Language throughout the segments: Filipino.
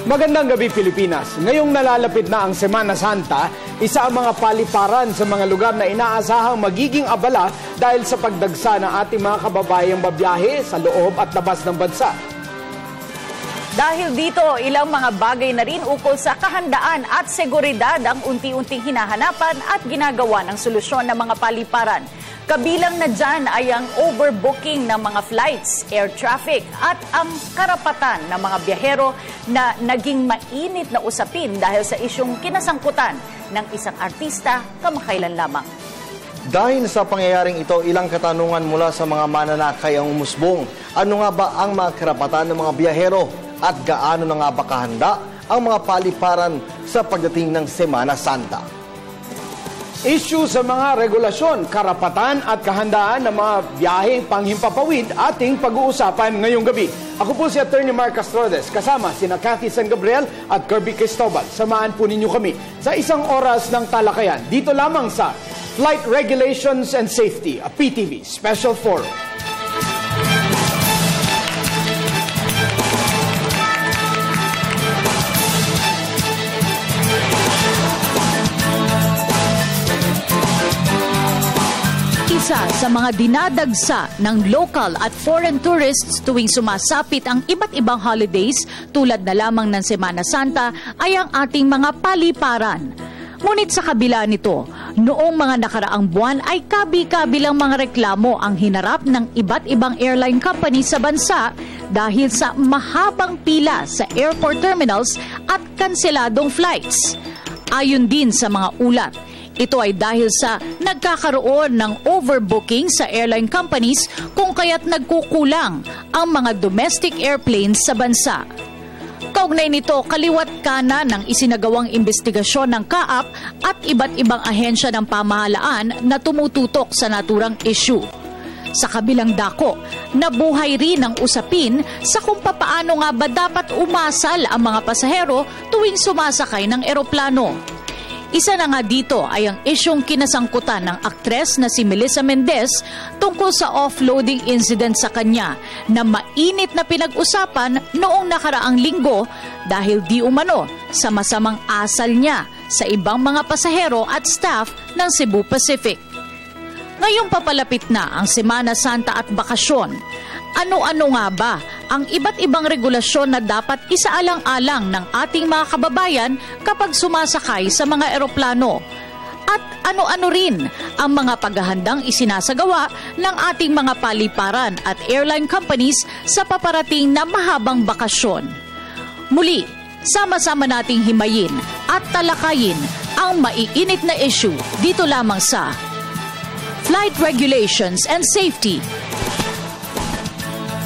Magandang gabi Pilipinas. Ngayong nalalapit na ang Semana Santa, isa ang mga paliparan sa mga lugar na inaasahang magiging abala dahil sa pagdagsa ng ating mga kababayang babiyahe sa loob at labas ng bansa. Dahil dito, ilang mga bagay na rin ukol sa kahandaan at seguridad ang unti-unting hinahanapan at ginagawa ng solusyon ng mga paliparan. Kabilang na dyan ay ang overbooking ng mga flights, air traffic at ang karapatan ng mga biyahero na naging mainit na usapin dahil sa isyong kinasangkutan ng isang artista kamakailan lamang. Dahil sa pangyayaring ito, ilang katanungan mula sa mga mananakay ang umusbong. Ano nga ba ang mga karapatan ng mga biyahero at gaano na nga ba kahanda ang mga paliparan sa pagdating ng Semana Santa? Issue sa mga regulasyon, karapatan at kahandaan ng mga biyaheng panghimpapawid ating pag-uusapan ngayong gabi. Ako po si Attorney Mark Castrodes, kasama sina Cathy San Gabriel at Kirby Cristobal. Samahan po ninyo kami sa isang oras ng talakayan dito lamang sa Flight Regulations and Safety, a PTV Special Forum. Isa sa mga dinadagsa ng local at foreign tourists tuwing sumasapit ang iba't ibang holidays tulad na lamang ng Semana Santa ay ang ating mga paliparan. Ngunit sa kabila nito, noong mga nakaraang buwan ay kabi-kabilang mga reklamo ang hinarap ng iba't ibang airline company sa bansa dahil sa mahabang pila sa airport terminals at kanseladong flights. Ayon din sa mga ulat, ito ay dahil sa nagkakaroon ng overbooking sa airline companies kung kaya't nagkukulang ang mga domestic airplanes sa bansa. Kaugnay nito, kaliwat kanan ng isinagawang investigasyon ng CAAP at iba't ibang ahensya ng pamahalaan na tumututok sa naturang issue. Sa kabilang dako, nabuhay rin ang usapin sa kung papaano nga ba dapat umasal ang mga pasahero tuwing sumasakay ng eroplano. Isa na nga dito ay ang isyong kinasangkutan ng aktres na si Melissa Mendez tungkol sa offloading incident sa kanya na mainit na pinag-usapan noong nakaraang linggo dahil di umano sa masamang asal niya sa ibang mga pasahero at staff ng Cebu Pacific. Ngayong papalapit na ang Semana Santa at bakasyon, ano-ano nga ba ang iba't ibang regulasyon na dapat isaalang-alang ng ating mga kababayan kapag sumasakay sa mga eroplano? At ano-ano rin ang mga paghahandang isinasagawa ng ating mga paliparan at airline companies sa paparating na mahabang bakasyon? Muli, sama-sama nating himayin at talakayin ang maiinit na issue dito lamang sa Flight Regulations and Safety,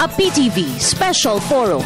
a PTV Special Forum.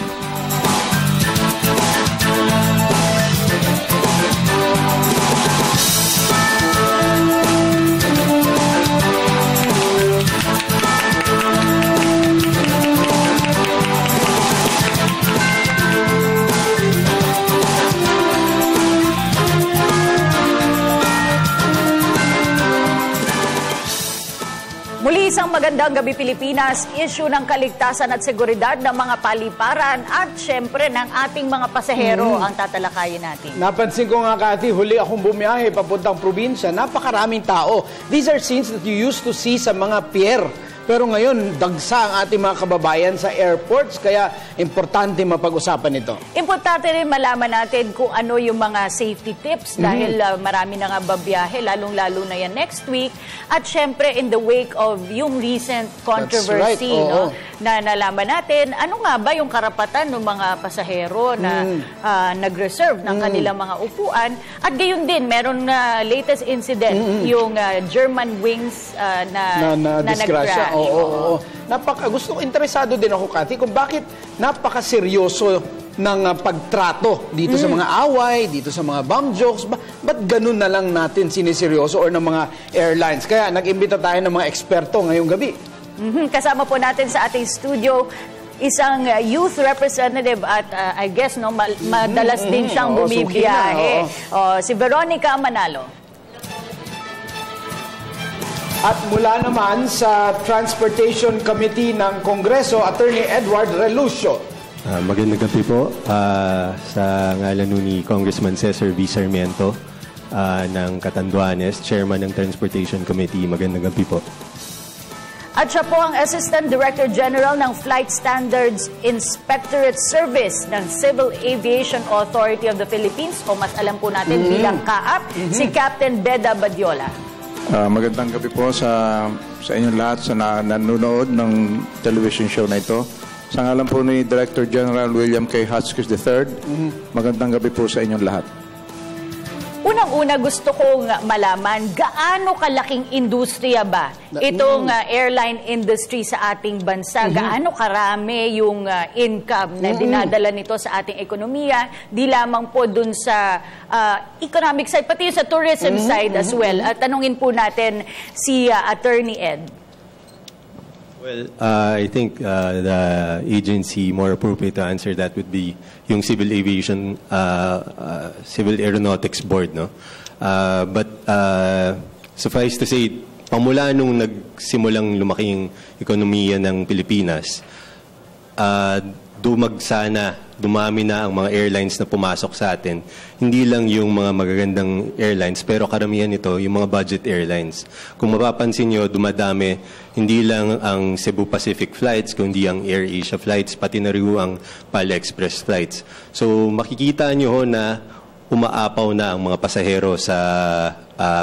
Muli isang magandang gabi Pilipinas, issue ng kaligtasan at seguridad ng mga paliparan at syempre ng ating mga pasahero ang tatalakayin natin. Napansin ko nga, Cathy, huli akong bumiyahe papuntang probinsya, napakaraming tao. These are scenes that you used to see sa mga pier. Pero ngayon, dagsa ang ating mga kababayan sa airports, kaya importante mapag-usapan ito. Importante rin malaman natin kung ano yung mga safety tips dahil marami na nga babiyahe, lalong-lalo na yan next week. At syempre, in the wake of yung recent controversy, no, na nalaman natin, ano nga ba yung karapatan ng mga pasahero na nag-reserve ng kanilang mga upuan. At gayon din, meron na latest incident, yung German Wings na nag-crash. Oo. Interesado din ako, Cathy, kung bakit napakaseryoso ng pagtrato dito sa mga away, dito sa mga bomb jokes. Ba't ganun na lang natin siniseryoso or ng mga airlines? Kaya nag-imbita tayo ng mga eksperto ngayong gabi. Kasama po natin sa ating studio isang youth representative at I guess madalas din siyang bumibiyahe. Si Veronica Manalo. At mula naman sa Transportation Committee ng Kongreso, Attorney Edward Relucio. Magandang gabi po sa ngalan ni Congressman Cesar V. Sarmiento ng Catanduanes, Chairman ng Transportation Committee. Magandang gabi po. At siya po ang Assistant Director General ng Flight Standards Inspectorate Service ng Civil Aviation Authority of the Philippines, o mas alam po natin bilang CAAP, si Captain Beda Badiola. Magandang gabi po sa inyong lahat sa nanonood ng television show na ito. Sa ngalan po ni Director General William K. Hotchkiss III, magandang gabi po sa inyong lahat. Unang-una gusto kong malaman, gaano kalaking industriya ba itong airline industry sa ating bansa? Gaano karami yung income na dinadala nito sa ating ekonomiya? Di lamang po dun sa economic side, pati sa tourism side as well. At tanungin po natin si Attorney Ed. Well, I think the agency more appropriate to answer that would be yung Civil Aviation, Civil Aeronautics Board, no? But suffice to say, pamula nung nagsimulang lumaki yung ekonomiya ng Pilipinas, dumami na ang mga airlines na pumasok sa atin. Hindi lang yung mga magagandang airlines, pero karamihan nito yung mga budget airlines. Kung mapapansin nyo, dumadami hindi lang ang Cebu Pacific flights, kundi ang Air Asia flights, pati na rin ang Pala Express flights. So makikita nyo na umaapaw na ang mga pasahero sa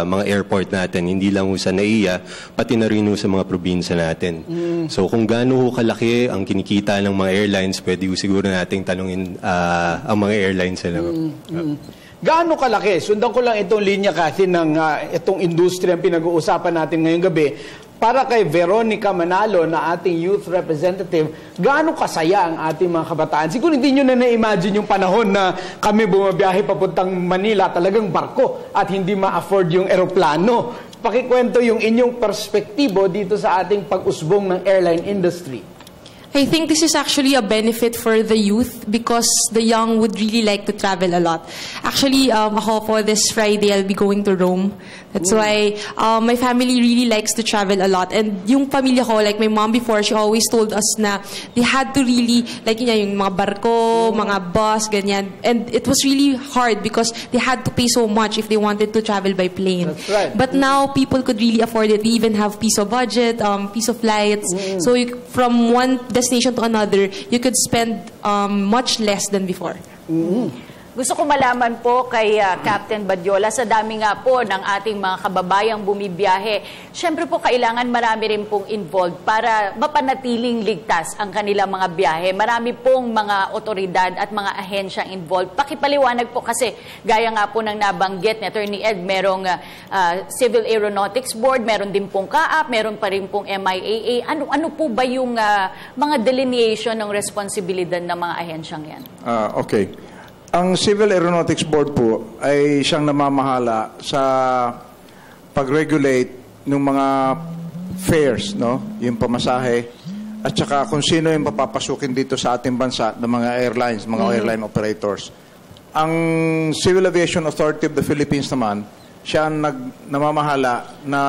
mga airport natin, hindi lang sa NAIA, pati na rin sa mga probinsya natin. So kung gaano kalaki ang kinikita ng mga airlines, pwede siguro nating tanungin ang mga airlines sila. Gaano kalaki? Sundan ko lang itong linya kasi ng itong industriya ang pinag-uusapan natin ngayong gabi. Para kay Veronica Manalo na ating youth representative, gaano kasaya ang ating mga kabataan? Siguro hindi nyo na na-imagine yung panahon na kami bumabiyahe papuntang Manila, talagang barko at hindi ma-afford yung eroplano. Pakikwento yung inyong perspektibo dito sa ating pag-usbong ng airline industry. I think this is actually a benefit for the youth because the young would really like to travel a lot. Actually, ako po this Friday, I'll be going to Rome. That's why my family really likes to travel a lot. And yung pamilya ko, like my mom before, she always told us na they had to really, like yung mga barko, mga bus, ganyan. And it was really hard because they had to pay so much if they wanted to travel by plane. That's right. But now, people could really afford it. We even have piso budget, piso flights. So from one destination to another, you could spend much less than before. Gusto ko malaman po kay Captain Badiola, sa dami nga po ng ating mga kababayang bumibiyahe, syempre po kailangan marami rin pong involved para mapanatiling ligtas ang kanilang mga biyahe. Marami pong mga otoridad at mga ahensyang involved. Pakipaliwanag po kasi, gaya nga po ng nabanggit ni Attorney Ed, merong Civil Aeronautics Board, meron din pong CAAP, meron pa rin pong MIAA. Ano po ba yung mga delineation ng responsibilidad ng mga ahensyang yan? Okay. Ang Civil Aeronautics Board po ay siyang namamahala sa pag-regulate ng mga fares, no? Yung pamasahe, at saka kung sino yung papapasukin dito sa ating bansa ng mga airlines, mga airline operators. Ang Civil Aviation Authority of the Philippines naman, siya ang namamahala na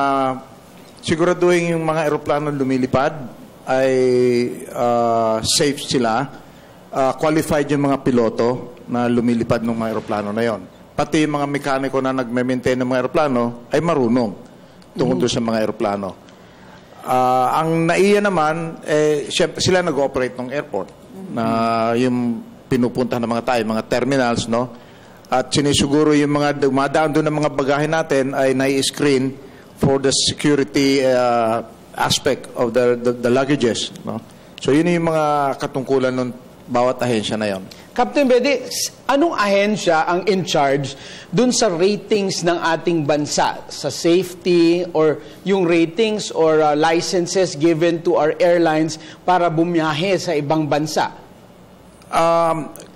siguraduhin yung mga aeroplano lumilipad ay safe sila, qualified yung mga piloto na lumilipad ng mga aeroplano na yon. Pati yung mga mekaniko na nagme-maintain ng mga aeroplano ay marunong tungkol sa mga aeroplano. Ang NAIA naman, sila nag-operate ng airport na yung pinupunta ng mga tayo, mga terminals, no? At sinisiguro yung mga dumadaan doon ng mga bagahe natin ay nai-screen for the security aspect of the luggages, no? So yun yung mga katungkulan ng bawat ahensya na yon. Captain Bede, anong ahensya ang in charge dun sa ratings ng ating bansa? Sa safety or yung ratings or licenses given to our airlines para bumiyahe sa ibang bansa?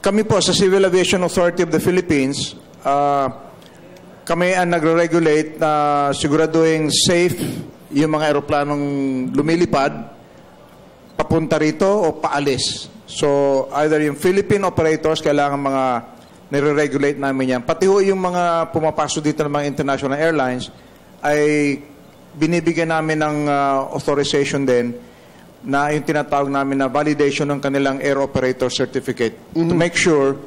Kami po sa Civil Aviation Authority of the Philippines, kami ang nagre-regulate na siguraduhin safe yung mga aeroplanong lumilipad papunta rito o paalis. So, either yung Philippine operators, kailangan mga nire-regulate namin yan. Pati ho yung mga pumapasok dito ng mga international airlines, ay binibigyan namin ng authorization din na yung tinatawag namin na validation ng kanilang air operator certificate to make sure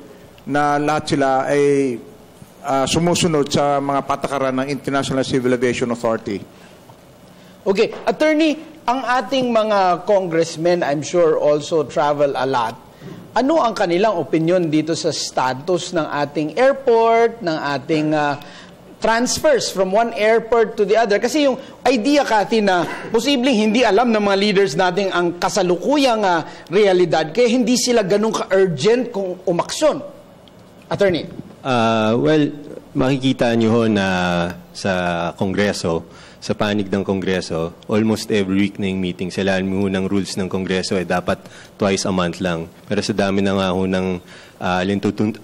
na lahat sila ay sumusunod sa mga patakaran ng International Civil Aviation Authority. Okay, Attorney, ang ating mga congressmen, I'm sure, also travel a lot. Ano ang kanilang opinion dito sa status ng ating airport, ng ating transfers from one airport to the other? Kasi yung idea, Cathy, na posibleng hindi alam ng mga leaders natin ang kasalukuyang realidad, kaya hindi sila ganun ka-urgent kung umaksyon. Attorney? Well, makikita nyo ho na sa Kongreso, sa panig ng Kongreso, almost every week na yung meeting. Sa ilalim ho ng rules ng Kongreso ay dapat twice a month lang. Pero sa dami na nga ho ng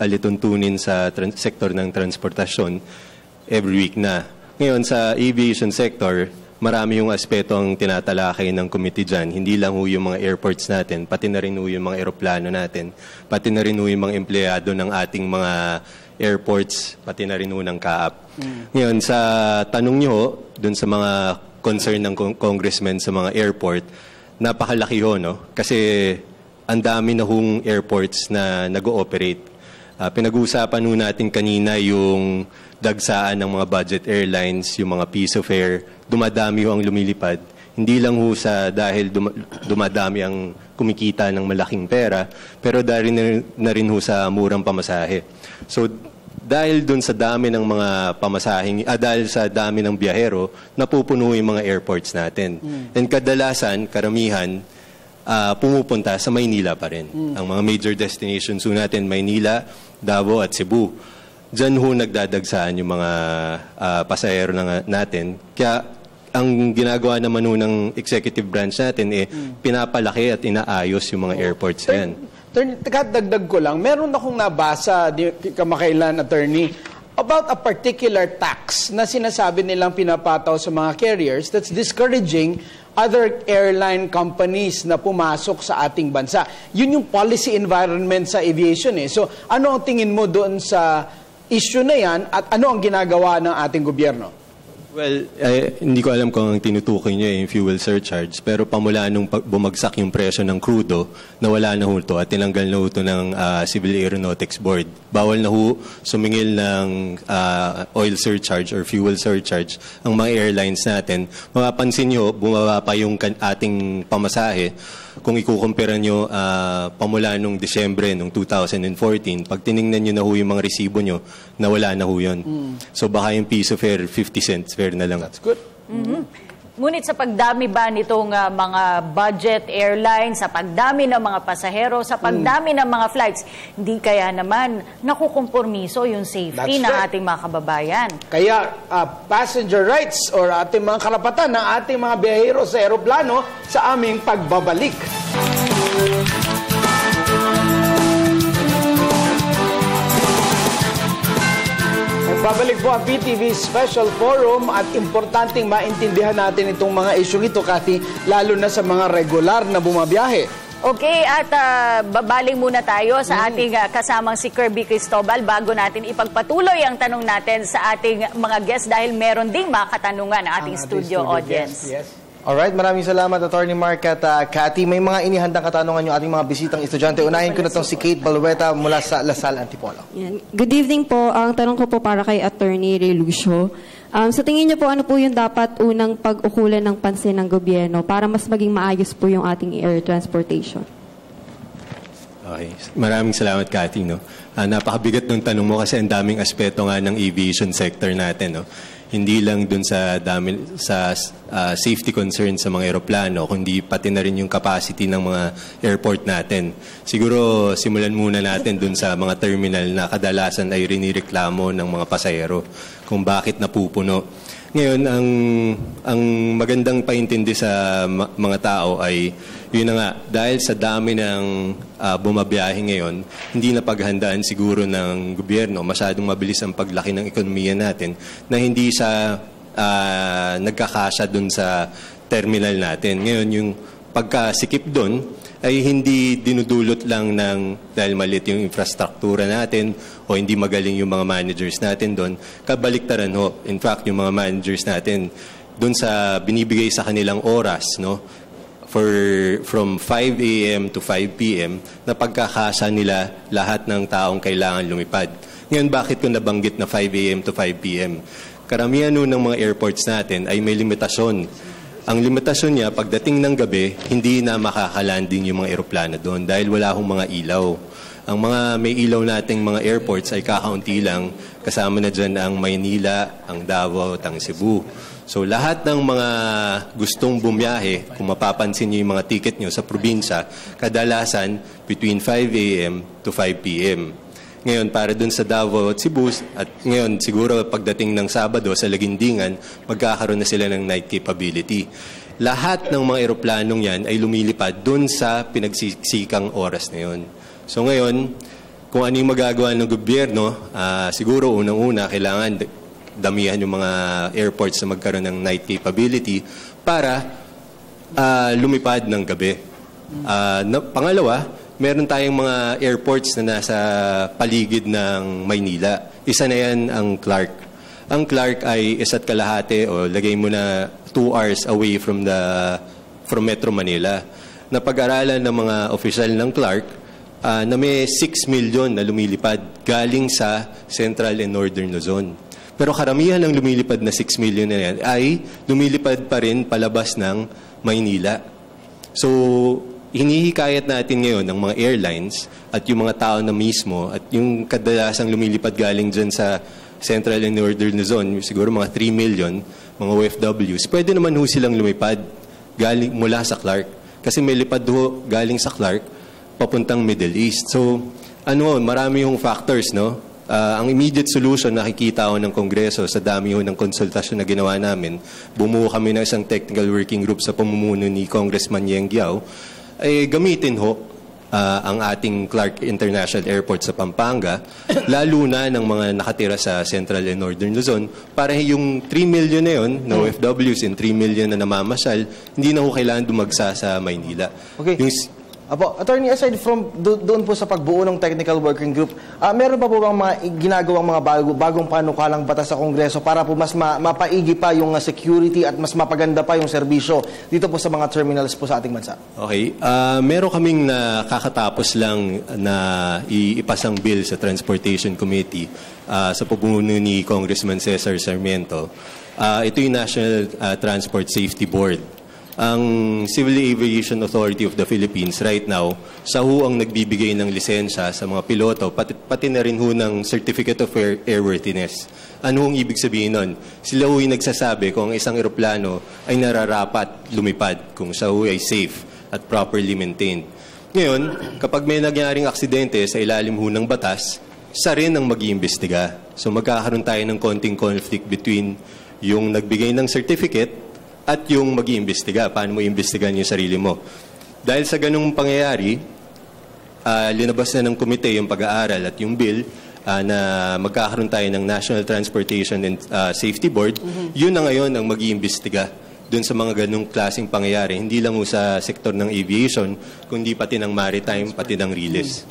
alituntunin sa sektor ng transportasyon, every week na. Ngayon, sa aviation sector, marami yung aspeto ang tinatalakay ng committee dyan. Hindi lang ho yung mga airports natin, pati na rin ho yung mga aeroplano natin, pati na rin ho yung mga empleyado ng ating mga airports, pati na rin ho ng CAAP. Ngayon, sa tanong nyo, dun sa mga concern ng congressmen sa mga airport, napakalaki ho, no? Kasi ang dami na hong airports na nag-ooperate. Pinag-uusapan ho natin kanina yung dagsaan ng mga budget airlines, yung mga piece of fare, dumadami ho ang lumilipad. Hindi lang ho sa dahil dumadami ang kumikita ng malaking pera, pero dahil na rin ho sa murang pamasahe. So, dahil dun sa dami ng mga pamasahing, dahil sa dami ng biyahero, napupuno yung mga airports natin. And kadalasan, karamihan, pumupunta sa Maynila pa rin. Ang mga major destinations ho natin, Maynila, Davao at Cebu. Diyan ho nagdadagsaan yung mga pasahero natin. Kaya ang ginagawa naman ho ng executive branch natin, pinapalaki at inaayos yung mga airports na yan. Dagdag ko lang, meron akong nabasa, kamakailan, Attorney, about a particular tax na sinasabi nilang pinapataw sa mga carriers that's discouraging other airline companies na pumasok sa ating bansa. Yun yung policy environment sa aviation. So, ano ang tingin mo doon sa issue na yan at ano ang ginagawa ng ating gobyerno? Well, hindi ko alam kung ang tinutukoy niyo yung fuel surcharge, pero pamula nung bumagsak yung presyo ng crudo, nawala na ho ito at tinanggal na ho ito ng Civil Aeronautics Board. Bawal na ho sumingil ng oil surcharge or fuel surcharge ang mga airlines natin. Mapapansin niyo, bumaba pa yung ating pamasahe. Kung ikukumpira nyo pamula nung Disyembre nung 2014, pag tiningnan nyo na ho yung mga resibo nyo, nawala na ho yun. So baka yung piece of fare, 50 cents fare na lang. That's good. Ngunit sa pagdami ba nitong mga budget airlines, sa pagdami ng mga pasahero, sa pagdami ng mga flights, hindi kaya naman nakukompormiso yung safety ng ating mga kababayan? Kaya passenger rights or ating mga karapatan ng ating mga biyahero sa aeroplano sa aming pagbabalik. Babalik po ang PTV Special Forum at importanteng maintindihan natin itong mga isyong ito, Cathy, lalo na sa mga regular na bumabiyahe. Okay, at babaling muna tayo sa ating kasamang si Kirby Cristobal bago natin ipagpatuloy ang tanong natin sa ating mga guests dahil meron ding mga katanungan ang ating studio audience. Yes. Alright, maraming salamat, Attorney Mark at Cathy. May mga inihandang katanungan yung ating mga bisitang estudyante. Unahin ko na itong si Kate Balueta mula sa Lasal, Antipolo. Good evening po. Ang tanong ko po para kay Attorney Ray Lucio. Sa tingin niyo po, ano po yung dapat unang pag-ukulan ng pansin ng gobyerno para mas maging maayos po yung ating air transportation? Okay. Maraming salamat, Cathy. No? Napakabigat ng tanong mo kasi ang daming aspeto nga ng aviation sector natin. No? Hindi lang dun sa safety concerns sa mga aeroplano, kundi pati na rin yung capacity ng mga airport natin. Siguro simulan muna natin dun sa mga terminal na kadalasan ay rinireklamo ng mga pasahero kung bakit napupuno. Ngayon, ang magandang paintindi sa mga tao ay yun na nga, dahil sa dami ng bumabiyahe ngayon, hindi na paghandaan siguro ng gobyerno, masyadong mabilis ang paglaki ng ekonomiya natin, na hindi siya nagkakasya dun sa terminal natin. Ngayon, yung pagkasikip dun ay hindi dinudulot lang dahil maliit yung infrastruktura natin o hindi magaling yung mga managers natin doon. Kabaliktaran ho. In fact, yung mga managers natin doon sa binibigay sa kanilang oras, no? from 5 a.m. to 5 p.m. na pagkakasa nila lahat ng taong kailangan lumipad. Ngayon, bakit ko nabanggit na 5 a.m. to 5 p.m.? Karamihan ng mga airports natin ay may limitasyon. Ang limitasyon niya, pagdating ng gabi, hindi na makakalanding yung mga eroplano doon dahil wala akong mga ilaw. Ang mga may ilaw nating mga airports ay kakaunti lang. Kasama na dyan ang Maynila, ang Davao at ang Cebu. So lahat ng mga gustong bumiyahe, kung mapapansin niyo yung mga ticket niyo sa probinsya, kadalasan between 5 a.m. to 5 p.m. Ngayon, para dun sa Davao at Cebu, at ngayon siguro pagdating ng Sabado sa Lagindingan, magkakaroon na sila ng night capability. Lahat ng mga eroplanong yan ay lumilipad dun sa pinagsisikang oras na yun. So ngayon, kung ano yung magagawa ng gobyerno, siguro unang-una kailangan damihan yung mga airports na magkaroon ng night capability para lumipad ng gabi. Pangalawa, meron tayong mga airports na nasa paligid ng Maynila. Isa na yan ang Clark. Ang Clark ay 1.5 o lagay mo na 2 hours away from Metro Manila. Napag-aralan ng mga opisyal ng Clark na may 6 million na lumilipad galing sa Central and Northern Luzon. Pero karamihan ng lumilipad na 6 million na yan ay lumilipad pa rin palabas ng Maynila. So, hinihikayat natin ngayon ng mga airlines at yung mga tao na mismo at yung kadalasang lumilipad galing dyan sa Central and Northern Luzon, siguro mga 3 million, mga OFWs, pwede naman ho silang lumipad galing mula sa Clark. Kasi may lipad ho galing sa Clark papuntang Middle East. So, marami yung factors, no? Ang immediate solution na nakikita ko ng Kongreso sa dami ho ng konsultasyon na ginawa namin, bumuo kami ng isang technical working group sa pamumuno ni Congressman Yeng Guiao, ay gamitin ho ang ating Clark International Airport sa Pampanga, lalo na ng mga nakatira sa Central and Northern Luzon, para yung 3 million na yun, na OFWs and 3 million na namamasyal, hindi na ho kailangan dumagsa sa Maynila. Okay. Apo, Attorney, aside from doon po sa pagbuo ng technical working group, meron pa po bang mga ginagawang mga bagong panukalang batas sa Kongreso para po mas mapaigi pa yung security at mas mapaganda pa yung serbisyo dito po sa mga terminals po sa ating bansa? Okay. Meron kaming nakakatapos lang na ipasang bill sa Transportation Committee sa pamumuno ni Congressman Cesar Sarmiento. Ito yung National Transport Safety Board. Ang Civil Aviation Authority of the Philippines right now, sa ho ang nagbibigay ng lisensya sa mga piloto, pati na rin ho ng Certificate of Airworthiness. Ano hong ibig sabihin nun? Sila ho yung nagsasabi kung ang isang eroplano ay nararapat lumipad, kung siya ho ay safe at properly maintained. Ngayon, kapag may nangyaring aksidente sa ilalim ho ng batas, siya rin ang mag-iimbestiga. So magkakaroon tayo ng konting conflict between yung nagbigay ng certificate at yung mag-iimbestiga. Paano mo iimbestigan yung sarili mo? Dahil sa ganung pangyayari, linabas na ng komite yung pag-aaral at yung bill na magkakaroon tayo ng National Transportation and Safety Board. Yun na ngayon ang mag-iimbestiga dun sa mga ganung klaseng pangyayari. Hindi lang sa sektor ng aviation, kundi pati ng maritime, pati ng release.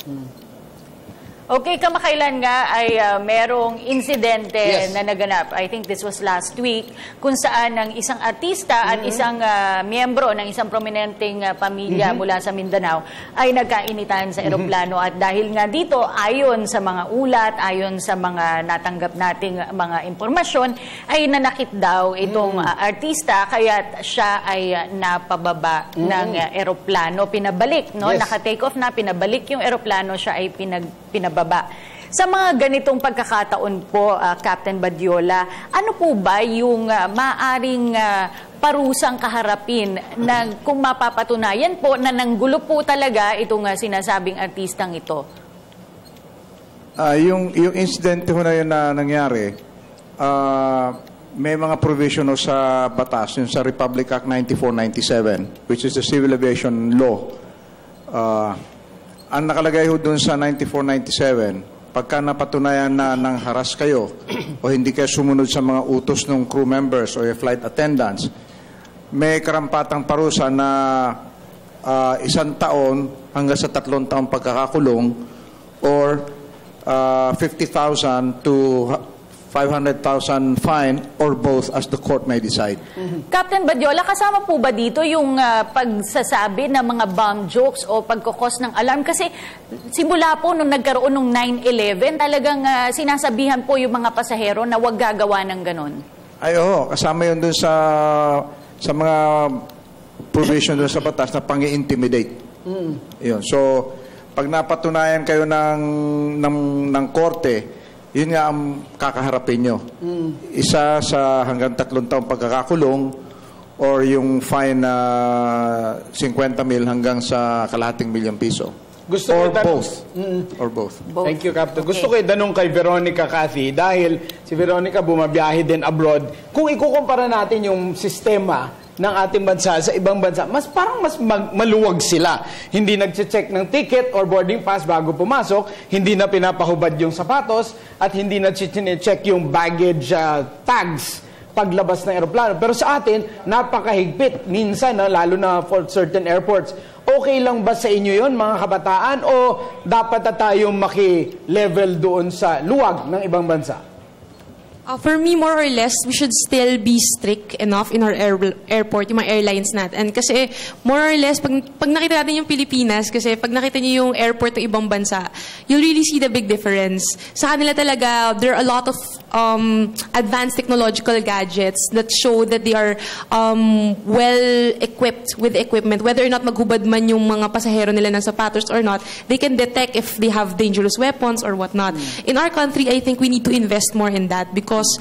Okay, kamakailan nga ay merong insidente na naganap. I think this was last week, kung saan ang isang artista at isang miyembro ng isang prominenteng pamilya mula sa Mindanao ay nagkainitan sa eroplano. At dahil nga dito, ayon sa mga ulat, ayon sa mga natanggap nating mga impormasyon, ay nanakit daw itong artista, kaya siya ay napababa ng eroplano. Pinabalik, no? Naka-take off na, pinabalik yung eroplano, siya ay pinababa. Sa mga ganitong pagkakataon po, Captain Badiola, ano po ba yung maaring parusang kaharapin na kung mapapatunayan po na nanggulo po talaga itong sinasabing artistang ito? Yung incident na yun na nangyari, may mga provision sa batas, yung sa Republic Act 9497, which is the Civil Aviation Law. Ang nakalagay ho dun sa 9497, pagka napatunayan na nang haras kayo o hindi kayo sumunod sa mga utos ng crew members o flight attendants, may karampatang parusa na 1 taon hanggang sa 3 taong pagkakakulong or 50,000 to 500,000 fine, or both as the court may decide. Captain Badiola, kasama po ba dito yung pagsasabi ng mga bomb jokes o pagkukos ng alarm? Kasi simula po nung nagkaroon ng 9/11, talagang sinasabihan po yung mga pasahero na huwag gagawa ng ganon. Ay, oo. Kasama yun dun sa mga provision dun sa batas na pang-i-intimidate. Yun. So, pag napatunayan kayo ng korte, yun nga ang kakaharapin nyo. Isa sa hanggang 3 taong pagkakakulong or yung fine na 50 mil hanggang sa kalahating milyong piso. Gusto or ko both. Or both. Thank you, Captain. Gusto ko itanong kay Veronica, Cathy, dahil si Veronica bumabiyahe din abroad. Kung ikukumpara natin yung sistema ng ating bansa sa ibang bansa, parang mas maluwag sila. Hindi nag-check ng ticket or boarding pass bago pumasok, hindi na pinapahubad yung sapatos, at hindi na check yung baggage tags paglabas ng aeroplano. Pero sa atin, napakahigpit. Minsan, lalo na for certain airports. Okay lang ba sa inyo yon, mga kabataan, o dapat na tayong maki-level doon sa luwag ng ibang bansa? For me, more or less, we should still be strict enough in our airport, yung mga airlines natin. Kasi more or less, pag nakita natin yung Pilipinas, kasi pag nakita niyo yung airport ng ibang bansa, you'll really see the big difference. Sa kanila talaga, there are a lot of advanced technological gadgets that show that they are well-equipped with equipment. Whether or not maghubad man yung mga pasahero nila ng sapatos or not, they can detect if they have dangerous weapons or whatnot. In our country, I think we need to invest more in that because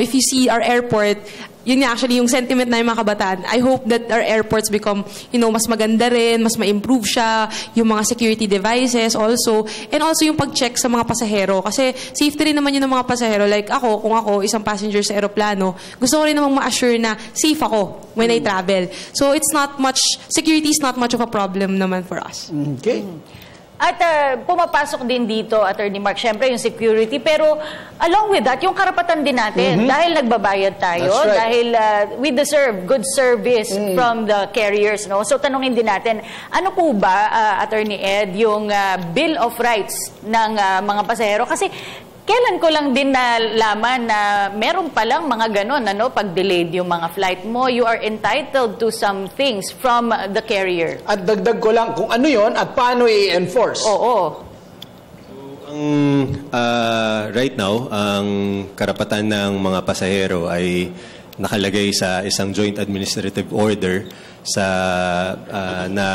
if you see our airport, yun nga actually yung sentiment na yung mga kabataan. I hope that our airports become, mas maganda rin, mas ma-improve siya, yung mga security devices also, and also yung pag-check sa mga pasahero. Kasi safety rin naman yun ng mga pasahero. Like ako, kung ako, isang passenger sa aeroplano, gusto ko rin namang ma-assure na safe ako when I travel. So security is not much of a problem naman for us. Okay. At pumapasok din dito, Attorney Mark, syempre yung security. Pero along with that, yung karapatan din natin. Dahil nagbabayad tayo, That's right. dahil we deserve good service from the carriers. No? So tanungin din natin, ano po ba, Attorney Ed, yung Bill of Rights ng mga pasahero? Kasi kailan ko lang din nalaman na meron palang mga ganon, pag delayed yung mga flight mo, you are entitled to some things from the carrier. At dagdag ko lang kung ano yon at paano i-enforce. Oo. Right now, ang karapatan ng mga pasahero ay nakalagay sa isang joint administrative order na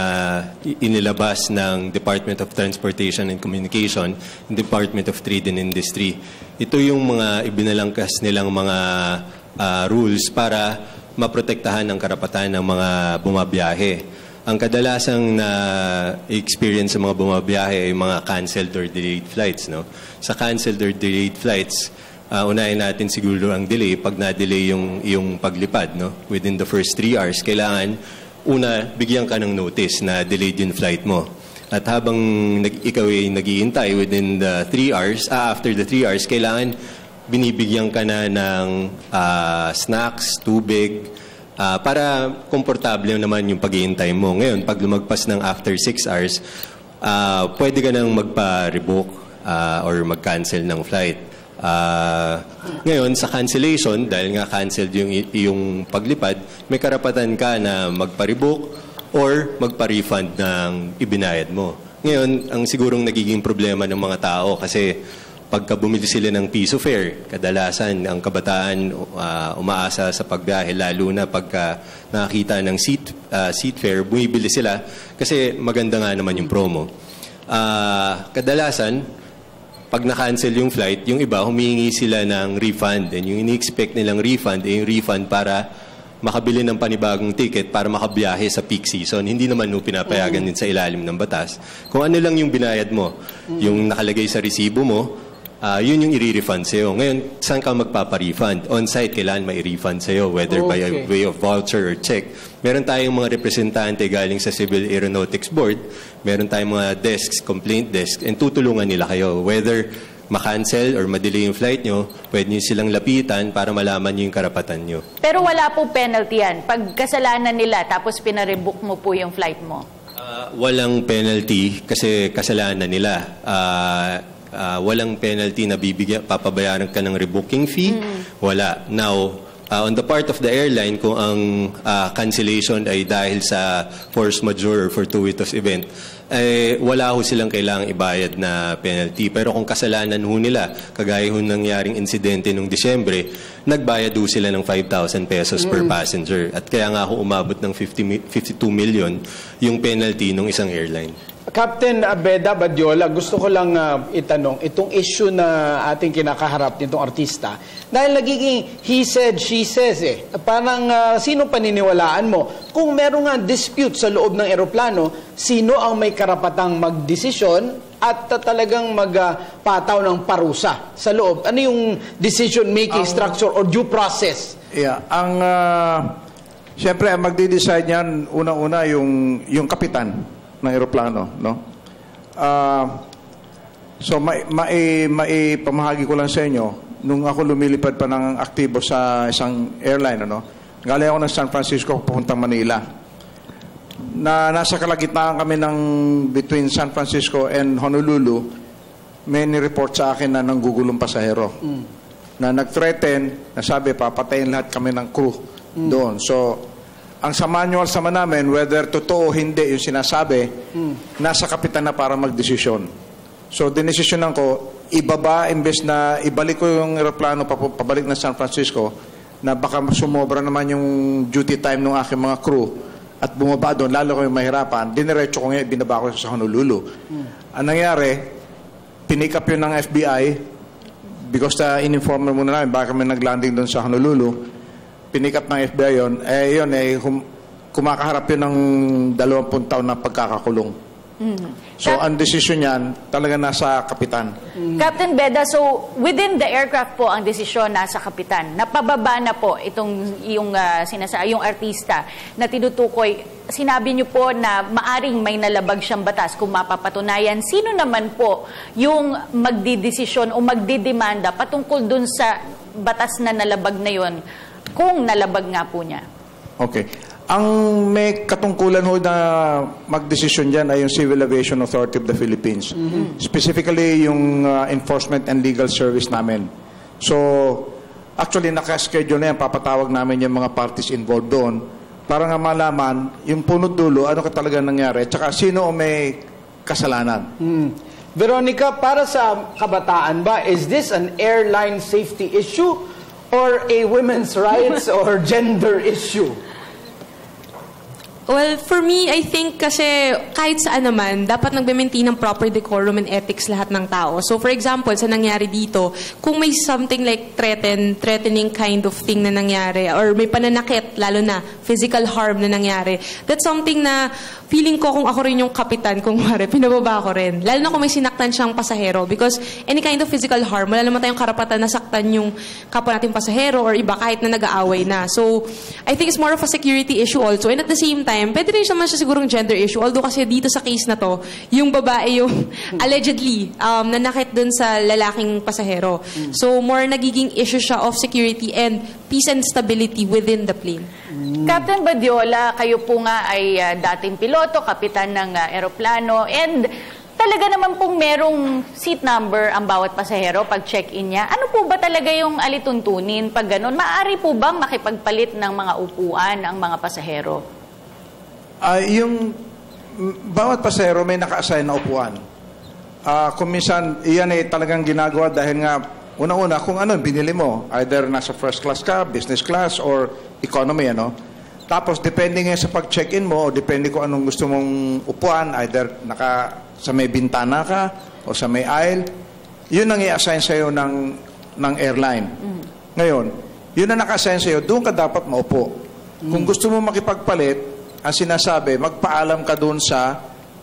inilabas ng Department of Transportation and Communication, Department of Trade and Industry. Ito yung mga ibinalangkas nilang mga rules para maprotektahan ang karapatan ng mga bumabiyahe. Ang kadalasang na-experience sa mga bumabiyahe ay mga canceled or delayed flights. No? Sa canceled or delayed flights, unahin natin siguro ang delay. Pag na-delay yung paglipad, within the first 3 hours, kailangan, bigyan ka ng notice na delayed yung flight mo. At habang ikaw ay nag-iintay within the 3 hours, after the 3 hours, kailangan binibigyan ka na ng snacks, tubig, para komportable naman yung pag-iintay mo. Ngayon, pag lumagpas ng after 6 hours, pwede ka nang magpa-rebook or mag-cancel ng flight. Ngayon, sa cancellation, dahil nga canceled yung paglipad, may karapatan ka na magpa-rebook or magpa-refund ng ibinayad mo. Ngayon, ang sigurong nagiging problema ng mga tao kasi pagka bumili sila ng piso fare, kadalasan ang kabataan umaasa sa pagbiyahe, lalo na pagka nakakita ng seat fare, bumibili sila kasi maganda nga naman yung promo. Kadalasan, pag na-cancel yung flight, yung iba, humihingi sila ng refund. And yung ini-expect nilang refund, yung refund para makabili ng panibagong ticket para makabiyahe sa peak season. Hindi naman pinapayagan din sa ilalim ng batas. Kung ano lang yung binayad mo, yung nakalagay sa resibo mo, yun yung i-refund sa'yo. Ngayon, saan ka magpapa-refund? On-site, kailangan mai-refund sa'yo, whether by way of voucher or check. Meron tayong mga representante galing sa Civil Aeronautics Board, meron tayong mga desks, complaint desk, and tutulungan nila kayo. Whether ma-cancel or ma-delay yung flight nyo, pwede nyo silang lapitan para malaman nyo yung karapatan nyo. Pero wala po penalty yan. Pag kasalanan nila, tapos pinarebook mo po yung flight mo. Walang penalty kasi kasalanan nila. Walang penalty na papabayaran ka ng rebooking fee. Wala. Now, on the part of the airline, kung ang cancellation ay dahil sa force majeure or fortuitous event, wala ho silang kailangang ibayad na penalty. Pero kung kasalanan ho nila, kagaya ho nangyaring insidente noong Disyembre, nagbayad ho sila ng 5,000 pesos per passenger. At kaya nga ho umabot ng 52 million yung penalty ng isang airline. Captain Beda Badiola, gusto ko lang itanong, itong issue na ating kinakaharap nitong artista, dahil nagiging he said, she says parang sino paniniwalaan mo? Kung meron nga dispute sa loob ng eroplano, sino ang may karapatang magdesisyon at talagang magpataw ng parusa sa loob? Ano yung decision-making structure or due process? Yeah, siyempre, ang magde-decide niyan, unang-una yung kapitan ng eroplano, no? So maipamahagi ko lang sa inyo, nung ako lumilipad pa ng aktibo sa isang airline, ano? Galing ako ng San Francisco papuntang Manila. Nasa kalagitnaan kami ng between San Francisco and Honolulu, may ni-report sa akin na nanggugulong pasahero. Na nag-threaten, na sabi, papatayin lahat kami ng crew doon. So, ang sa manual sama namin, whether totoo o hindi yung sinasabi, nasa kapitan na para magdesisyon. So, dinesisyonan ko, ibaba, imbes na ibalik ko yung aeroplano pabalik na San Francisco, na baka sumobra naman yung duty time ng aking mga crew at bumaba doon, lalo ko yung mahirapan, diniretso ko ngayon, binaba ko sa Honolulu. Ang nangyari, pinick up yun ng FBI because in-inform muna namin, baka kami nag-landing doon sa Honolulu. Pinick up ng FBI yun, kumakaharap yun ng 20 taon na pagkakakulong. So, ang desisyon niyan, talaga nasa kapitan. Captain Beda, so within the aircraft po ang desisyon nasa kapitan. Napababa na po yung artista na tinutukoy. Sinabi niyo po na maaring may nalabag siyang batas kung mapapatunayan. Sino naman po yung magdidesisyon o magdidemanda patungkol dun sa batas na nalabag na yun kung nalabag nga po niya? Okay. Ang may katungkulan ho na magdesisyon dyan ay yung Civil Aviation Authority of the Philippines. Specifically, yung Enforcement and Legal Service namin. So, actually, nakaschedule na yan. Papatawag namin yung mga parties involved doon para nga malaman yung punot dulo, ano ka talaga nangyari, tsaka sino may kasalanan. Veronica, para sa kabataan ba, is this an airline safety issue or a women's rights or gender issue? Well, for me, I think kasi kahit saan naman, dapat nagbe-maintain ng proper decorum and ethics lahat ng tao. So, for example, sa nangyari dito, kung may something like threatening kind of thing na nangyari, or may pananakit, lalo na physical harm na nangyari, that's something na feeling ko kung ako rin yung kapitan, kung pinababa ko rin. Lalo na kung may sinaktan siyang pasahero. Because any kind of physical harm, wala naman tayong karapatan na saktan yung kapwa nating pasahero or iba kahit na nag-aaway na. So, I think it's more of a security issue also. And at the same time, pwede rin naman siya sigurong gender issue. Although kasi dito sa case na to, yung babae yung allegedly nanakit dun sa lalaking pasahero. So, more nagiging issue siya of security and peace and stability within the plane. Captain Badiola, kayo po nga ay dating piloto, kapitan ng eroplano, and talaga naman pong merong seat number ang bawat pasahero pag check-in niya. Ano po ba talaga yung alituntunin pag ganun? Maaari po bang makipagpalit ng mga upuan ang mga pasahero? Yung bawat pasahero may naka-assign na upuan. Kung minsan, iyan ay talagang ginagawa dahil nga, una-una, kung ano binili mo, either nasa first class ka, business class, or economy, ano. Tapos, depende nga sa pag-check-in mo, o depende kung anong gusto mong upuan, either sa may bintana ka, o sa may aisle, yun ang i-assign sa'yo ng airline. Ngayon, yun ang naka-assign sa'yo, doon ka dapat maupo. Kung gusto mo makipagpalit, ang sinasabi, magpaalam ka doon sa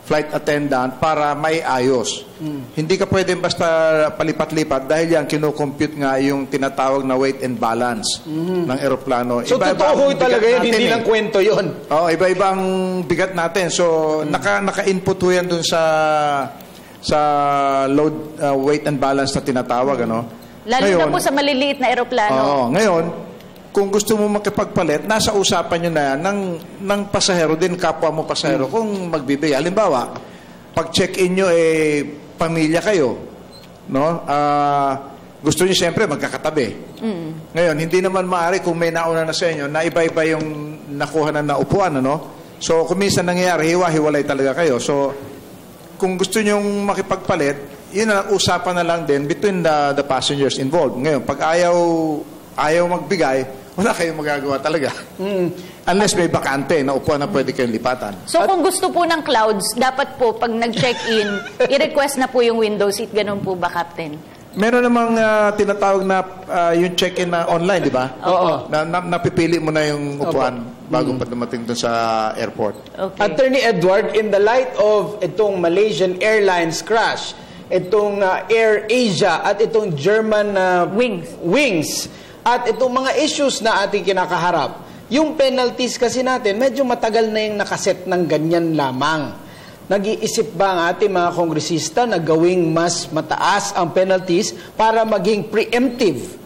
flight attendant para may ayos. Hindi ka pwedeng basta palipat-lipat dahil yan, kinocompute nga yung tinatawag na weight and balance ng eroplano. So, totoo talaga yun, hindi lang kwento yun. Oo, iba-iba ang bigat natin. So, naka-input ho yan dun sa load, weight and balance na tinatawag. Ano? Lalo na po sa maliliit na eroplano. Oo, ngayon, kung gusto mo makipagpalit, nasa usapan nyo na yan ng pasahero din, kapwa mo pasahero, kung magbibigay. Halimbawa, pag check-in nyo, pamilya kayo. no? Gusto niyo siyempre magkakatabi. Ngayon, hindi naman maaari kung may nauna na sa inyo na iba-iba yung nakuha na naupuan, ano? So, kung minsan nangyayari, hiwa-hiwalay talaga kayo. So, kung gusto niyong makipagpalit, yun na, usapan na lang din between the passengers involved. Ngayon, pag ayaw magbigay, wala kayong magagawa talaga. Unless may bakante na upuan na pwede kayong lipatan. So kung gusto po ng clouds, dapat po pag nag-check-in, i-request na po yung window seat. Ganun po ba, Captain? Meron namang tinatawag na yung check-in na online, di ba? Oo. Napipili mo na yung upuan bago pa dumating dun sa airport. Okay. Attorney Edward, in the light of itong Malaysian Airlines crash, itong Air Asia at itong German Wings, at itong mga issues na ating kinakaharap, yung penalties kasi natin, medyo matagal na yung nakaset ng ganyan lamang. Nag-iisip ba ang ating mga kongresista na gawing mas mataas ang penalties para maging preemptive?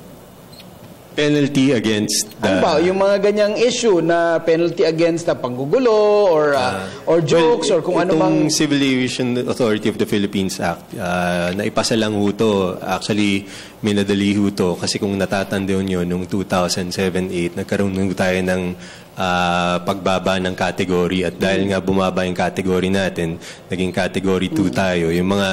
Penalty against the... Ano ba, yung mga ganyang issue na penalty against the panggugulo or jokes or kung ano bang... Itong Civil Aviation Authority of the Philippines Act, naipasa lang ho to. Actually, minadali ho to. Kasi kung natatandaan nyo, noong 2007-08, nagkaroon tayo ng pagbaba ng category. At dahil nga bumaba yung category natin, naging category 2 tayo. Yung mga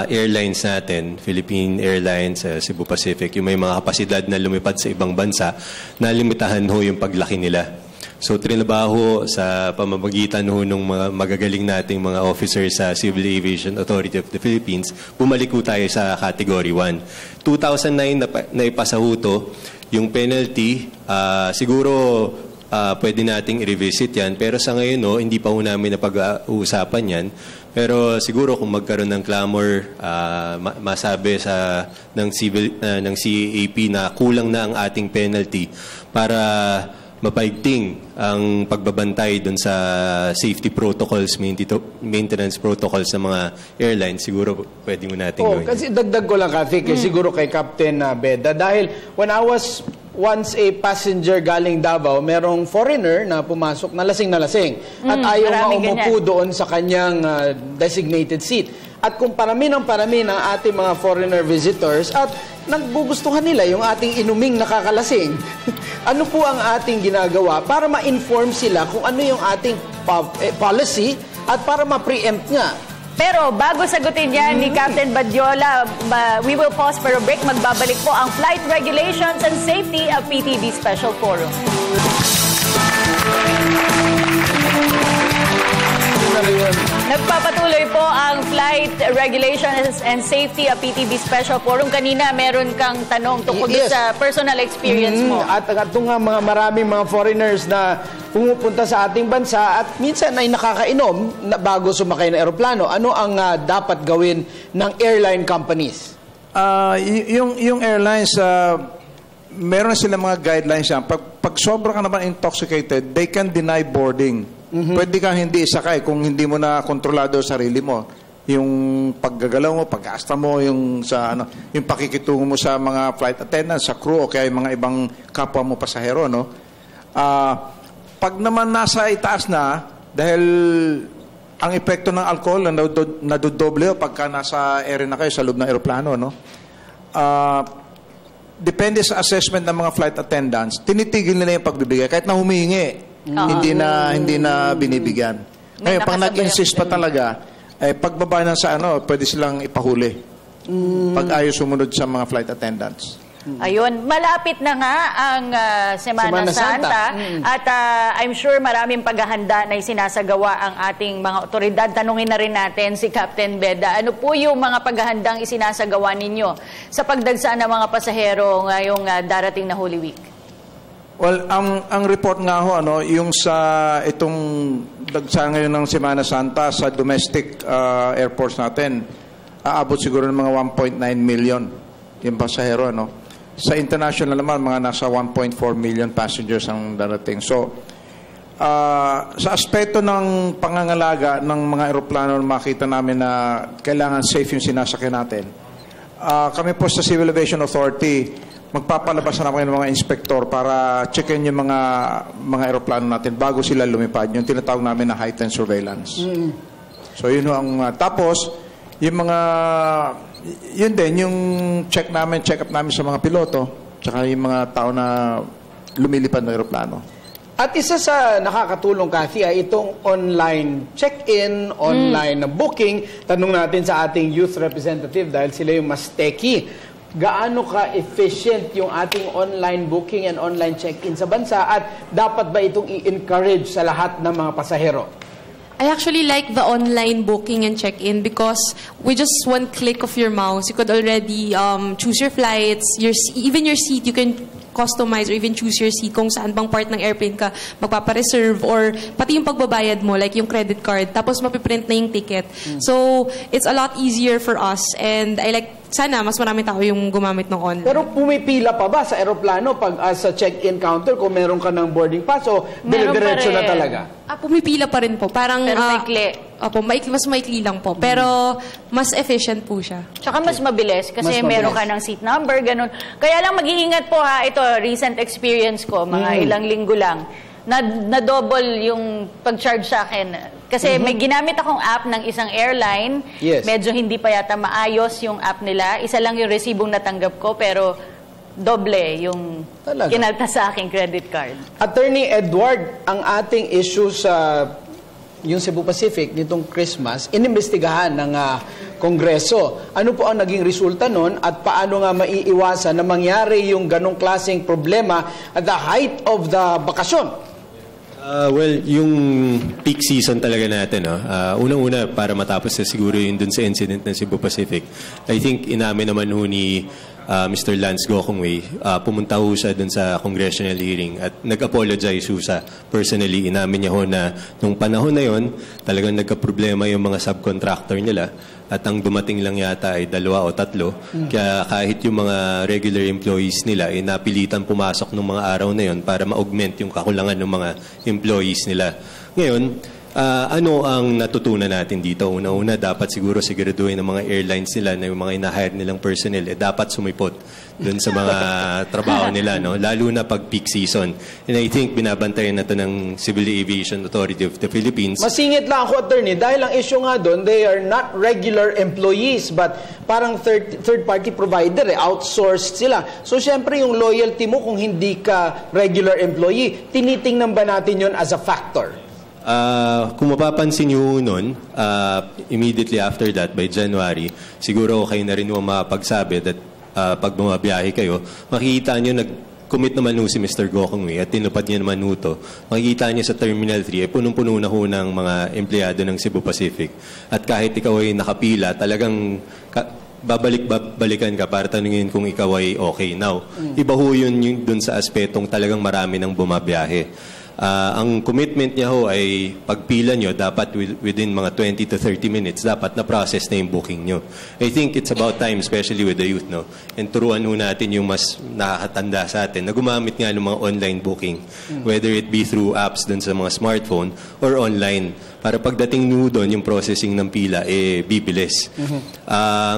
airlines natin, Philippine Airlines, Cebu Pacific, yung may mga kapasidad na lumipad sa ibang bansa, nalimitahan ho yung paglaki nila. So, trinabaho sa pamamagitan ho ng mga magagaling nating mga officers sa Civil Aviation Authority of the Philippines, bumalik ho tayo sa Category 1. 2009 na ipasa ho to, yung penalty, siguro pwede nating i-revisit yan. Pero sa ngayon, no, hindi pa ho namin napag-uusapan yan. Pero siguro kung magkaroon ng clamor, masabi ng CAAP na kulang na ang ating penalty para mapaigting ang pagbabantay dun sa safety protocols, maintenance protocols sa mga airlines, siguro pwede mo natin gawin. Kasi dagdag ko lang, Kathy, siguro kay Captain Beda, dahil when I was once a passenger galing Davao, merong foreigner na pumasok na lasing at ayaw nga umupo doon sa kanyang designated seat. At kung parami ng ating mga foreigner visitors at nagbugustuhan nila yung ating inuming nakakalasing, ano po ang ating ginagawa para ma-inform sila kung ano yung ating policy at para ma-preempt nga? Pero bago sagutin yan ni Captain Badiola, we will pause for a break. Magbabalik po ang Flight Regulations and Safety of PTV Special Forum. Nagpapatuloy po ang Flight Regulations and Safety of PTV Special Forum. Kanina meron kang tanong tungkol sa personal experience mo. At ito nga maraming mga foreigners na pumupunta sa ating bansa at minsan ay nakakainom na bago sumakay ng eroplano. Ano ang dapat gawin ng airline companies? Yung airlines, meron sila mga guidelines yan. Pag sobra ka naman intoxicated, they can deny boarding. Pwede kang hindi isakay kung hindi mo na kontrolado sarili mo. Yung paggagalaw mo, pag-asta mo, yung pakikitungo mo sa mga flight attendants, sa crew, o kaya yung mga ibang kapwa mo pasahero, no? Pag naman nasa itaas na, dahil ang epekto ng alcohol na nadodoble pagka nasa area na kayo sa loob ng aeroplano, no? Depende sa assessment ng mga flight attendants, tinitigil nila yung pagbibigay kahit na humihingi. Hindi na binibigyan. Ngayon, pag nag-insist pa talaga, pagbaba na sa pwede silang ipahuli. Pag ayaw sumunod sa mga flight attendants. Ayun, malapit na nga ang Semana Santa. At I'm sure maraming paghahanda na isinasagawa ang ating mga otoridad. Tanungin na rin natin si Captain Beda. Ano po yung mga paghahandang isinasagawa ninyo sa pagdagsaan ng mga pasahero ngayong darating na Holy Week? Well, ang report nga ho, yung sa itong dagsaan ngayon ng Semana Santa sa domestic airports natin, aabot siguro ng mga 1.9 million yung pasahero, Sa international naman, mga nasa 1.4 million passengers ang darating. So, sa aspeto ng pangangalaga ng mga aeroplano, makita namin na kailangan safe yung sinasakyan natin. Kami po sa Civil Aviation Authority, magpapalabas na namin ng mga inspektor para checkin yung mga aeroplano natin bago sila lumipad. Yung tinatawag namin na heightened surveillance. So, yun ang... tapos, yung mga Yun din, yung check up namin sa mga piloto, tsaka yung mga tao na lumilipad ng aeroplano. At isa sa nakakatulong, Cathy, ay itong online check-in, online na booking. Tanong natin sa ating youth representative dahil sila yung mas techy. Gaano ka-efficient yung ating online booking and online check-in sa bansa at dapat ba itong i-encourage sa lahat ng mga pasahero? I actually like the online booking and check-in because with just one click of your mouse, you could already choose your flights, even your seat, you can customize or even choose your seat kung saan bang part ng airplane ka magpapareserve or pati yung pagbabayad mo, like yung credit card, tapos mapiprint na yung ticket. So, it's a lot easier for us and I like, sana mas maraming tao yung gumamit ng online. Pero pumipila pa ba sa aeroplano pag sa check-in counter kung meron ka ng boarding pass o dire-diretso na talaga? Pumipila pa rin po. Parang, pero maikli. Opo, mas maikli lang po. Pero mas efficient po siya. Tsaka mas mabilis kasi meron ka ng seat number, ganun. Kaya lang mag-iingat po ha, ito, recent experience ko, mga ilang linggo lang, na double yung pag-charge sa akin. Kasi may ginamit akong app ng isang airline, medyo hindi pa yata maayos yung app nila. Isa lang yung resibong natanggap ko, pero doble yung kinalta sa aking credit card. Attorney Edward, ang ating issue sa yung Cebu Pacific nitong Christmas, inimbestigahan ng Kongreso. Ano po ang naging resulta nun at paano nga maiiwasan na mangyari yung ganong klaseng problema at the height of the bakasyon? Well, yung peak season talaga natin, no? Unang-una, para matapos na siguro yung dun sa incident ng Cebu Pacific, I think inamin naman ni Mr. Lance Gokongwei, pumunta ho siya dun sa congressional hearing at nag-apologize ho siya. Personally, inamin niya ho na nung panahon na yon talagang nagka-problema yung mga subcontractor nila at ang dumating lang yata ay 2 o 3. Kaya kahit yung mga regular employees nila ay napilitan pumasok ng mga araw na yon para ma-augment yung kakulangan ng mga employees nila. Ngayon, ano ang natutunan natin dito? Una-una, dapat siguro siguraduhin ng mga airlines nila na yung mga ina-hire nilang personnel dapat sumipot dun sa mga trabaho nila, no? Lalo na pag peak season. And I think binabantayan na ito ng Civil Aviation Authority of the Philippines. Masingit lang ako, attorney, dahil ang issue nga doon, they are not regular employees but parang third-party provider, outsourced sila. So, syempre, yung loyalty mo kung hindi ka regular employee, tinitingnan ba natin yun as a factor? Kung mapapansin nyo nun, immediately after that, by January, siguro kayo na rin yung mapagsabi that pag bumabiyahe kayo, makikita nyo nag-commit naman ho si Mr. Gokongwei at tinupad niya naman ho to. Makikita nyo sa Terminal 3, punong-puno na ho ng mga empleyado ng Cebu Pacific. At kahit ikaw ay nakapila, talagang babalik-balikan ka para tanungin kung ikaw ay okay. Now, iba ho yun dun sa aspetong talagang marami ng bumabiyahe. Ang commitment niya ho ay pagpila nyo, dapat within mga 20 to 30 minutes, dapat na-process na yung booking nyo. I think it's about time, especially with the youth, no? And turuan ho natin yung mas nakakatanda sa atin na gumamit nga ng mga online booking, whether it be through apps dun sa mga smartphone or online, para pagdating nyo doon, yung processing ng pila, bibilis.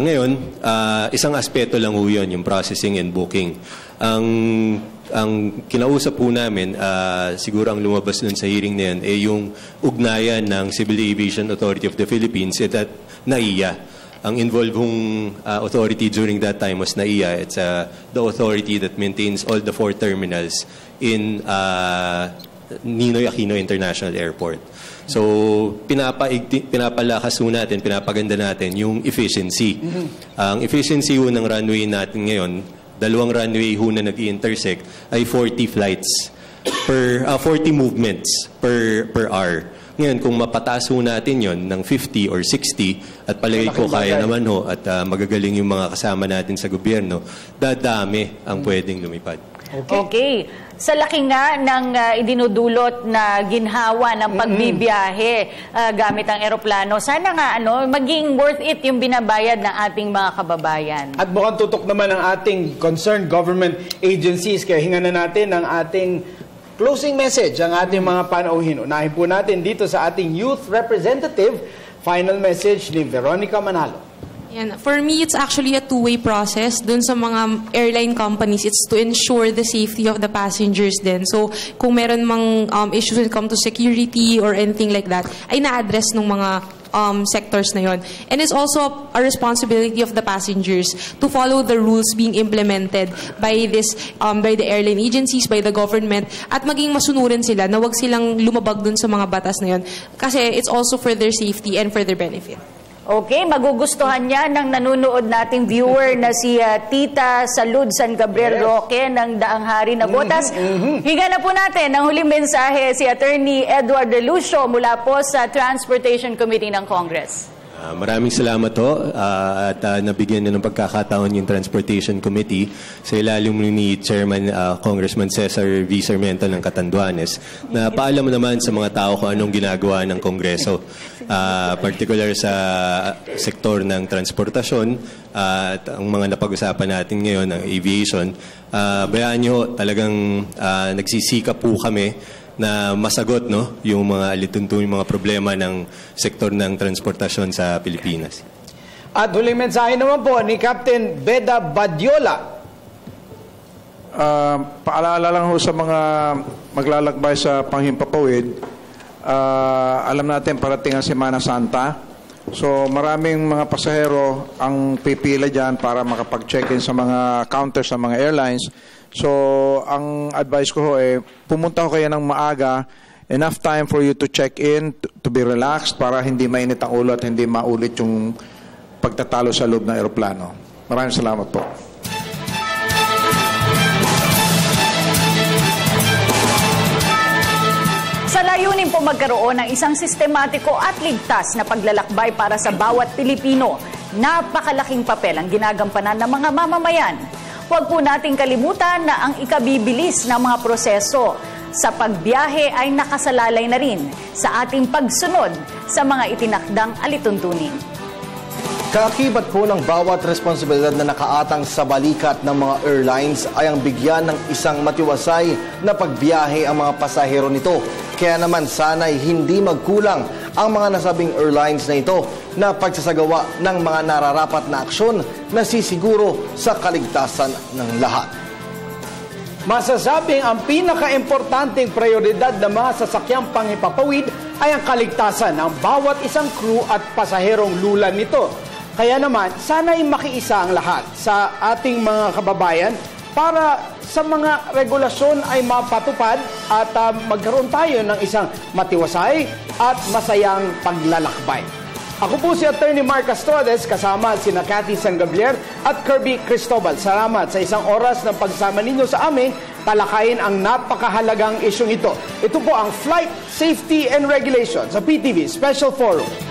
Ngayon, isang aspeto lang ho yun, yung processing and booking. Ang kinausap po namin, siguro ang lumabas dun sa hearing na yan, yung ugnayan ng Civil Aviation Authority of the Philippines at NAIA. Ang involved authority during that time was NAIA. It's the authority that maintains all the 4 terminals in Ninoy Aquino International Airport. So, pinapalakas ho natin, pinapaganda natin yung efficiency. Ang efficiency ho ng runway natin ngayon, 2 runway ho na nag-intersect ay 40 flights 40 movements per hour. Ngayon, kung mapataas ho natin yon ng 50 or 60 at palagay ko kaya naman ho at magagaling yung mga kasama natin sa gobyerno, dadami ang pwedeng lumipad. Okay. Sa laki nga ng idinudulot na ginhawa ng pagbibiyahe gamit ang eroplano, sana nga maging worth it yung binabayad ng ating mga kababayan. At mukhang tutok naman ang ating concerned government agencies. Kaya hinga na natin ang ating closing message, ang ating mga panauhin. Unahin po natin dito sa ating youth representative, final message ni Veronica Manalo. Yan. For me, it's actually a two-way process. Dun sa mga airline companies, it's to ensure the safety of the passengers din. So, kung meron mang issues when it comes to security or anything like that, ay na-address ng mga sectors na yon. And it's also a responsibility of the passengers to follow the rules being implemented by by the airline agencies, by the government, at maging masunurin sila na wag silang lumabag dun sa mga batas na yon. Kasi it's also for their safety and for their benefit. Okay, magugustuhan niya ng nanonood nating viewer na si Tita Salud San Gabriel Roque ng Daang Hari na Botas. Higa na po natin ang huling mensahe si Attorney Edward De Lucio mula po sa Transportation Committee ng Congress. Maraming salamat ho at nabigyan na ng pagkakataon yung Transportation Committee sa ilalim ni Chairman Congressman Cesar V. Sarmiento ng Catanduanes na paalam naman sa mga tao kung anong ginagawa ng Kongreso, particular sa sektor ng transportasyon at ang mga napag-usapan natin ngayon, ang aviation. Bayaan nyo, talagang nagsisikap po kami na masagot yung mga alituntunin, yung mga problema ng sektor ng transportasyon sa Pilipinas. At huling mensahe naman po ni Captain Beda Badiola. Paalala lang ho sa mga maglalakbay sa Panghimpapawid, alam natin parating ang Semana Santa. So maraming mga pasahero ang pipila dyan para makapag-check-in sa mga counters sa mga airlines. So, ang advice ko ho pumunta ko kayo ng maaga, enough time for you to check in, to be relaxed, para hindi mainit ang ulo at hindi maulit yung pagtatalo sa loob ng eroplano. Maraming salamat po. Sa layunin po magkaroon ng isang sistematiko at ligtas na paglalakbay para sa bawat Pilipino, napakalaking papel ang ginagampanan ng mga mamamayan. Huwag po nating kalimutan na ang ikabibilis ng mga proseso sa pagbiyahe ay nakasalalay na rin sa ating pagsunod sa mga itinakdang alituntunin. Kaakibat po ng bawat responsibilidad na nakaatang sa balikat ng mga airlines ay ang bigyan ng isang matiwasay na pagbiyahe ang mga pasahero nito. Kaya naman sana'y hindi magkulang ang mga nasabing airlines na ito na pagsasagawa ng mga nararapat na aksyon na sisiguro sa kaligtasan ng lahat. Masasabing ang pinaka-importanting prioridad ng mga sasakyang panghipapawid ay ang kaligtasan ng bawat isang crew at pasaherong lulan nito. Kaya naman, sana'y makiisa ang lahat sa ating mga kababayan para sa mga regulasyon ay mapatupad at magkaroon tayo ng isang matiwasay at masayang paglalakbay. Ako po si Attorney Mark Castrodes, kasama sina Cathy Sangablier at Kirby Cristobal. Salamat sa isang oras ng pagsama ninyo sa amin, talakayin ang napakahalagang isyong ito. Ito po ang Flight Safety and Regulation sa PTV Special Forum.